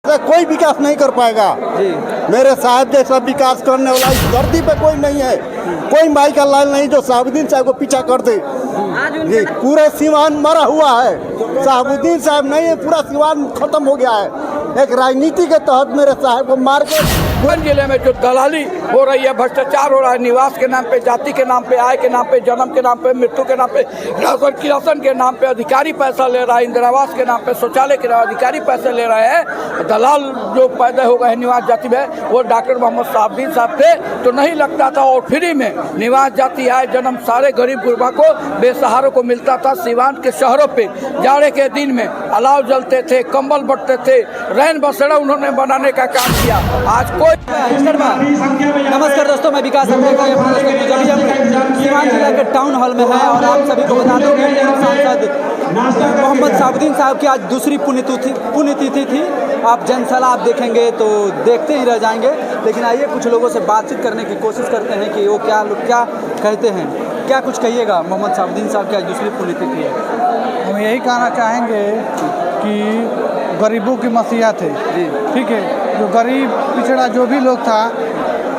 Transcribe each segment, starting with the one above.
से कोई विकास नहीं कर पाएगा जी। मेरे साहब जैसा विकास करने वाला इस धरती पे कोई नहीं है। कोई माई का लाल नहीं जो साहबुद्दीन साहब को पीछा कर दे। जी, पूरे सीवान मरा हुआ है, साहबुद्दीन साहब नहीं है, पूरा सीवान खत्म हो गया है। एक राजनीति के तहत मेरे साहब को मार के जिले में जो दलाली हो रही है, भ्रष्टाचार हो रहा है, निवास के नाम पे, जाति के नाम पे, आय के नाम पे, जन्म के नाम पे, मृत्यु के नाम पे, राशन के नाम पे अधिकारी पैसा ले रहा है, इंदिरा आवास के नाम पे, शौचालय के नाम अधिकारी पैसे ले रहे हैं। दलाल जो पैदा हो गए निवास जाति में, वो डॉक्टर मोहम्मद साहबुद्दीन साहब थे तो नहीं लगता था, और फ्री में निवास जाति, आय, जन्म सारे गरीब गुरबा को, बेसहारों को मिलता था। सीवान के शहरों पे जाड़े के दिन में अलाव जलते थे, कंबल बंटते थे, रैन बसेरा उन्होंने बनाने का काम किया। आज कोई नमस्कार दोस्तों, मैं विकास सीवान जिला के टाउन हॉल में है और आप सभी को बता दें कि सांसद मोहम्मद साहबुद्दीन साहब की आज दूसरी पुण्यतिथि थी। आप जनसलाह आप देखेंगे तो देखते ही रह जाएंगे, लेकिन आइए कुछ लोगों से बातचीत करने की कोशिश करते हैं कि वो क्या कहते हैं। क्या कुछ कहिएगा, मोहम्मद साहबुद्दीन साहब की आज दूसरी पुण्यतिथि है। हम यही कहना चाहेंगे कि गरीबों की मसीहा थे, ठीक है। जो गरीब पिछड़ा जो भी लोग था,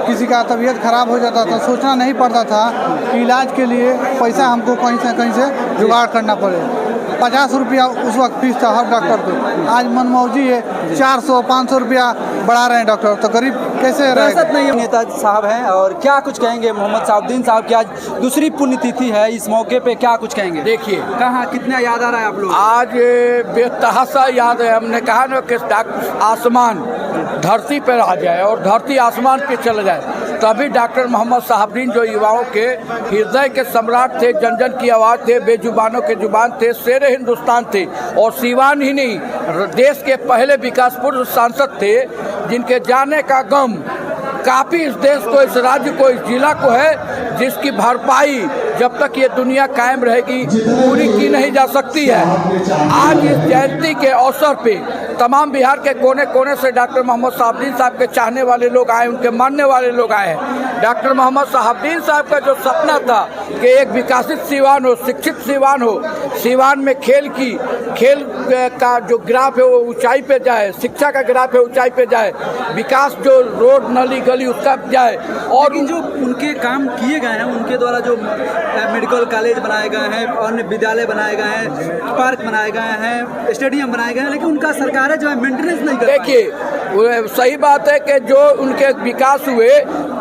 किसी का तबीयत खराब हो जाता था, सोचना नहीं पड़ता था कि इलाज के लिए पैसा हमको कहीं से जुगाड़ करना पड़े। 50 रुपया उस वक्त फीस था हर डॉक्टर को, आज मनमौजी है 400-500 रुपया बढ़ा रहे हैं डॉक्टर, तो गरीब कैसे रहेगा। नहीं, नेता साहब हैं और क्या कुछ कहेंगे। मोहम्मद साहबुद्दीन साहब की आज दूसरी पुण्यतिथि है, इस मौके पे क्या कुछ कहेंगे। देखिए कहाँ कितना याद आ रहा है आप लोग। आज बेतहासा याद है। हमने कहा ना कि आसमान धरती पर आ जाए और धरती आसमान पे चल जाए, तभी डॉक्टर मोहम्मद साहबुद्दीन जो युवाओं के हृदय के सम्राट थे, जन जन की आवाज़ थे, बेजुबानों के जुबान थे, शेर हिंदुस्तान थे, और सीवान ही नहीं देश के पहले विकास पूर्व सांसद थे, जिनके जाने का गम काफ़ी इस देश को, इस राज्य को, इस जिला को है, जिसकी भरपाई जब तक ये दुनिया कायम रहेगी पूरी की नहीं जा सकती है। आज इस जयंती के अवसर पे तमाम बिहार के कोने कोने से डॉक्टर मोहम्मद साहबुद्दीन साहब के चाहने वाले लोग आए, उनके मानने वाले लोग आए हैं। डॉक्टर मोहम्मद साहबुद्दीन साहब का जो सपना था कि एक विकसित सीवान हो, शिक्षित सीवान हो, सीवान में खेल का जो ग्राफ है वो ऊंचाई पे जाए, शिक्षा का ग्राफ है ऊंचाई पे जाए, विकास जो रोड नली गली उसका जाए, और जो उनके काम किए गए हैं, उनके द्वारा जो मेडिकल कॉलेज बनाए गए हैं, अन्य विद्यालय बनाए गए हैं, पार्क बनाए गए हैं, स्टेडियम बनाए गए हैं, लेकिन उनका सरकार जो है मेंटेनेंस नहीं कर। देखिए सही बात है कि जो उनके विकास हुए,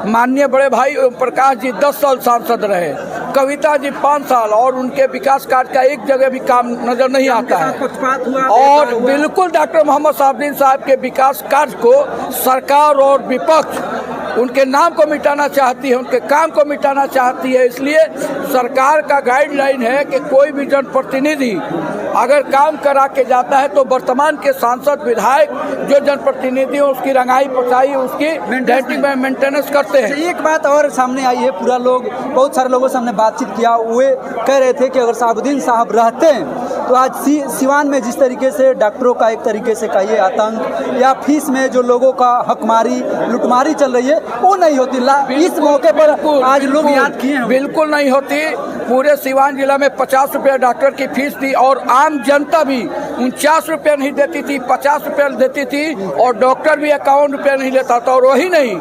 माननीय बड़े भाई ओम प्रकाश जी 10 साल सांसद रहे, कविता जी 5 साल, और उनके विकास कार्य का एक जगह भी काम नजर नहीं आता है। और बिल्कुल डॉक्टर मोहम्मद साहबुद्दीन साहब के विकास कार्य को सरकार और विपक्ष उनके नाम को मिटाना चाहती है, उनके काम को मिटाना चाहती है। इसलिए सरकार का गाइडलाइन है कि कोई भी जनप्रतिनिधि अगर काम करा के जाता है तो वर्तमान के सांसद विधायक जो जनप्रतिनिधि हैं उसकी रंगाई पचाई, उसकी मेंटेनेंस करते हैं। एक बात और सामने आई है, पूरा लोग, बहुत सारे लोगों से हमने बातचीत किया, वे कह रहे थे कि अगर साहबुद्दीन साहब रहते हैं तो आज सीवान में जिस तरीके से डॉक्टरों का एक तरीके से कहिए आतंक, या फीस में जो लोगों का हकमारी लुटमारी चल रही है, वो नहीं होती। इस मौके पर आज लोग याद किए हैं, बिल्कुल नहीं होती। पूरे सीवान जिला में 50 रुपये डॉक्टर की फीस थी, और आम जनता भी 49 रुपये नहीं देती थी, 50 रुपये देती थी, और डॉक्टर भी 51 रुपये नहीं लेता था। और वही नहीं,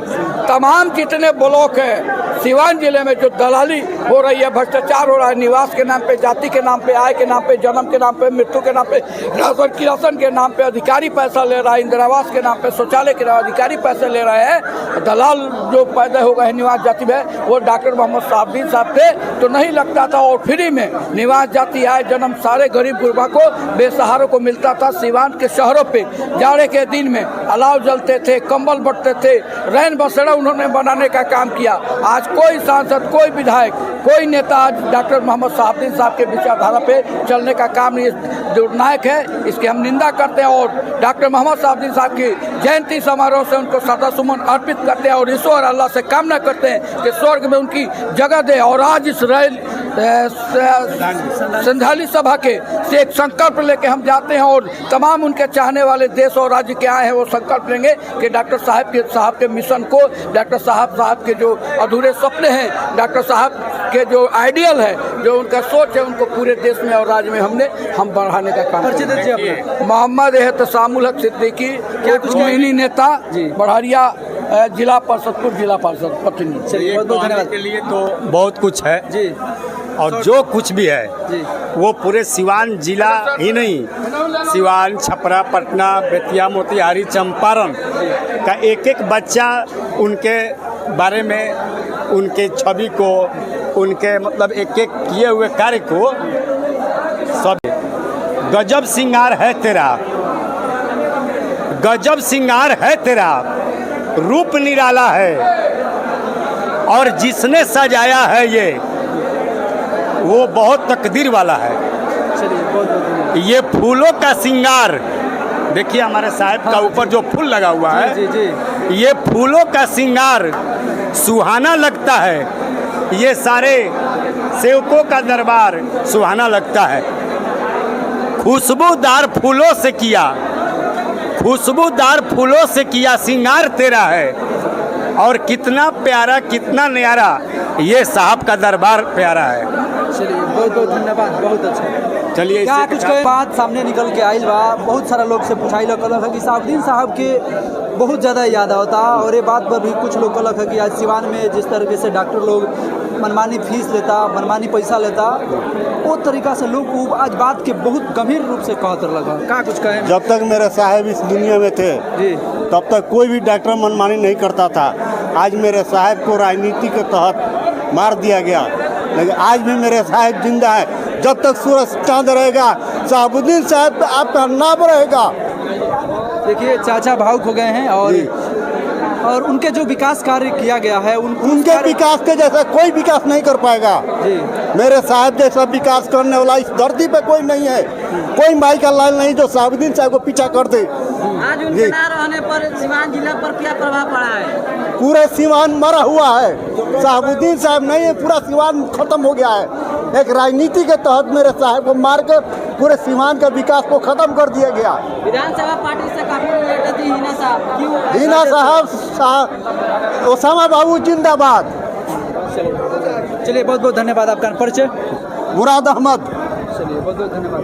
तमाम जितने ब्लॉक है सीवान जिले में जो दलाली हो रही है, भ्रष्टाचार हो रहा है, निवास के नाम पे, जाति के नाम पे, आय के नाम पे, जन्म के नाम पे, मृत्यु के नाम पे, राशन के नाम पे अधिकारी पैसा ले रहा है, इंदिरा आवास के नाम पे, शौचालय के नाम अधिकारी पैसे ले रहे हैं। दलाल जो पैदा हो गए निवास जाति में, वो डॉक्टर मोहम्मद साहबुद्दीन साहब थे तो नहीं लगता था, और फ्री में निवास जाति, आय, जन्म सारे गरीब गुरबा को, बेसहारों को मिलता था। सीवान के शहरों पे जाड़े के दिन में अलाव जलते थे, कंबल बंटते थे, रैन बसेरा उन्होंने बनाने का काम किया। आज कोई सांसद, कोई विधायक, कोई नेता आज डॉक्टर मोहम्मद साहबुद्दीन साहब के विचारधारा पे चलने का काम नहीं, दुर्नायक है, इसकी हम निंदा करते हैं। और डॉक्टर मोहम्मद साहबुद्दीन साहब की जयंती समारोह से उनको श्रद्धा सुमन अर्पित करते हैं, और ईश्वर अल्लाह से कामना करते हैं कि स्वर्ग में उनकी जगह दे। और आज इस श्रद्धांजलि सभा के से एक संकल्प लेके हम जाते हैं, और तमाम उनके चाहने वाले देश और राज्य के आए हैं, वो संकल्प लेंगे कि डॉक्टर साहब के मिशन को, डॉक्टर साहब के जो अधूरे सपने हैं, डॉक्टर साहब के जो आइडियल है, जो उनका सोच है, उनको पूरे देश में और राज्य में हम बढ़ाने का काम परिचय दीजिए अपना। मोहम्मद एहतसामुल हक सिद्दीकी, क्या कुछ मोहिनी नेता, बढ़हरिया जिला पार्षद प्रतिनिधि। चलिए बहुत बहुत धन्यवाद। के लिए तो बहुत कुछ है जी और जो कुछ भी है जी वो पूरे सिवान जिला ही नहीं, सिवान, छपरा, पटना, बेतिया, मोतिहारी, चंपारण का एक एक बच्चा उनके बारे में, उनके छवि को, उनके मतलब एक एक किए हुए कार्य को सब गजब श्रृंगार है तेरा, गजब श्रृंगार है तेरा, रूप निराला है और जिसने सजाया है ये वो बहुत तकदीर वाला है। चलिए बहुत बहुत धन्यवाद। ये फूलों का श्रृंगार देखिए हमारे साहब का ऊपर जो फूल लगा हुआ है, जी जी ये फूलों का श्रृंगार सुहाना लगता है, ये सारे सेवकों का दरबार सुहाना लगता है। खुशबूदार फूलों से किया, खुशबूदार फूलों से किया श्रृंगार तेरा है और कितना प्यारा, कितना न्यारा ये साहब का दरबार प्यारा है। चलिए बहुत बहुत धन्यवाद, बहुत अच्छा। चलिए क्या इससे कुछ कहे बात सामने निकल के आइल बा, बहुत सारा लोग से पूछाई कहलक है कि साहबुद्दीन साहब के बहुत ज़्यादा याद आता, और ये बात पर भी कुछ लोग कहलक है कि आज सिवान में जिस तरीके से डॉक्टर लोग मनमानी फीस लेता, मनमानी पैसा लेता, वो तरीका से लोग को आज बात के बहुत गंभीर रूप से कहत लगा। क्या कुछ कहें? जब तक मेरे साहब इस दुनिया में थे जी तब तक कोई भी डॉक्टर मनमानी नहीं करता था। आज मेरे साहब को राजनीति के तहत मार दिया गया, लेकिन आज भी मेरे साहब जिंदा है। जब तक सूरज चांद रहेगा साहबुद्दीन साहब आपका नाम रहेगा। देखिए चाचा भावुक हो गए हैं और उनके जो विकास कार्य किया गया है उनके विकास के जैसा कोई विकास नहीं कर पाएगा। जी मेरे साहब जैसा विकास करने वाला इस धरती पे कोई नहीं है। कोई माई का लाल नहीं जो साहबुद्दीन साहब को पीछा कर दे। आज उनके ना रहने पर सिवान जिला पर क्या प्रभाव पड़ा है? पूरे सिवान मरा हुआ है। साहबुद्दीन साहब नहीं है, पूरा सिवान खत्म हो गया है। एक राजनीति के तहत मेरे साहब को मार कर पूरे सिवान का विकास को खत्म कर दिया गया। विधानसभा पार्टी से काफी रिलेटेड थी हिना साहब, क्यों? हिना साहब, ओसामा बाबू जिंदाबाद। चलिए बहुत बहुत धन्यवाद। आपका परिचय? मुराद अहमद। चलिए बहुत बहुत धन्यवाद।